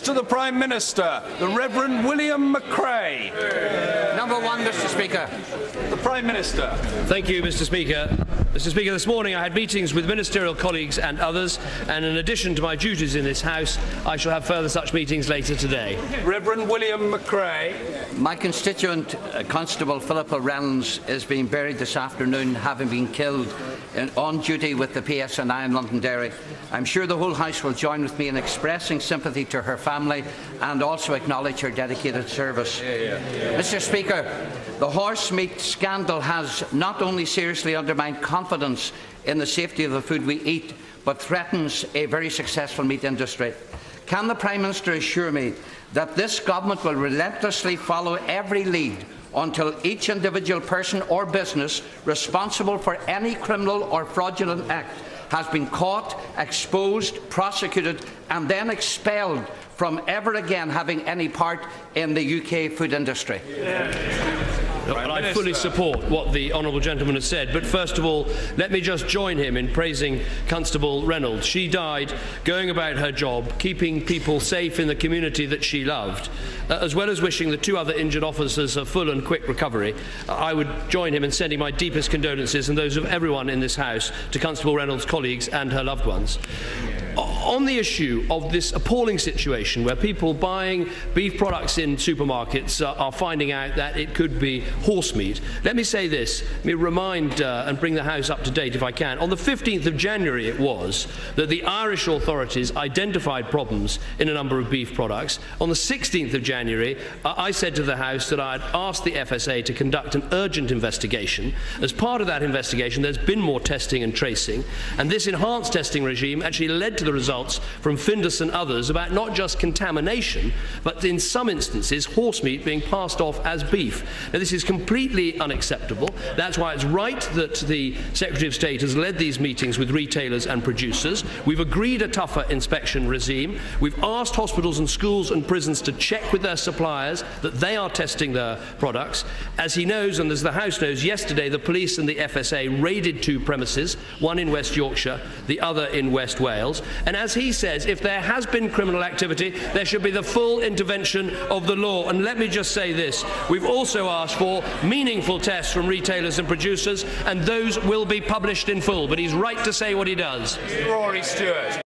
To the Prime Minister, the Reverend William McCrea. Number one, Mr. Speaker. The Prime Minister. Thank you, Mr. Speaker. Mr. Speaker, this morning I had meetings with ministerial colleagues and others, and in addition to my duties in this House, I shall have further such meetings later today. Reverend William McCrea. My constituent, Constable Philippa Reynolds, is being buried this afternoon, having been killed on duty with the PSNI in Londonderry. I'm sure the whole House will join with me in expressing sympathy to her family and also acknowledge her dedicated service. Mr. Speaker, the horsemeat scandal has not only seriously undermined confidence in the safety of the food we eat, but threatens a very successful meat industry. Can the Prime Minister assure me that this government will relentlessly follow every lead until each individual person or business responsible for any criminal or fraudulent act has been caught, exposed, prosecuted and then expelled from ever again having any part in the UK food industry? Well, I fully support what the honourable gentleman has said, but first of all, let me just join him in praising Constable Reynolds. She died going about her job, keeping people safe in the community that she loved, as well as wishing the two other injured officers a full and quick recovery. I would join him in sending my deepest condolences, and those of everyone in this House, to Constable Reynolds' colleagues and her loved ones. On the issue of this appalling situation where people buying beef products in supermarkets are finding out that it could be horse meat, let me say this. Let me remind and bring the House up to date if I can. On the 15th of January it was that the Irish authorities identified problems in a number of beef products. On the 16th of January I said to the House that I had asked the FSA to conduct an urgent investigation. As part of that investigation there's been more testing and tracing, and this enhanced testing regime actually led to the results from Findus and others about not just contamination, but in some instances horse meat being passed off as beef. Now, this is completely unacceptable. That's why it's right that the Secretary of State has led these meetings with retailers and producers. We've agreed a tougher inspection regime. We've asked hospitals and schools and prisons to check with their suppliers that they are testing their products. As he knows, and as the House knows, yesterday the police and the FSA raided two premises, one in West Yorkshire, the other in West Wales. And as he says, if there has been criminal activity, there should be the full intervention of the law. And let me just say this. We've also asked for meaningful tests from retailers and producers, and those will be published in full. But he's right to say what he does. Rory Stewart.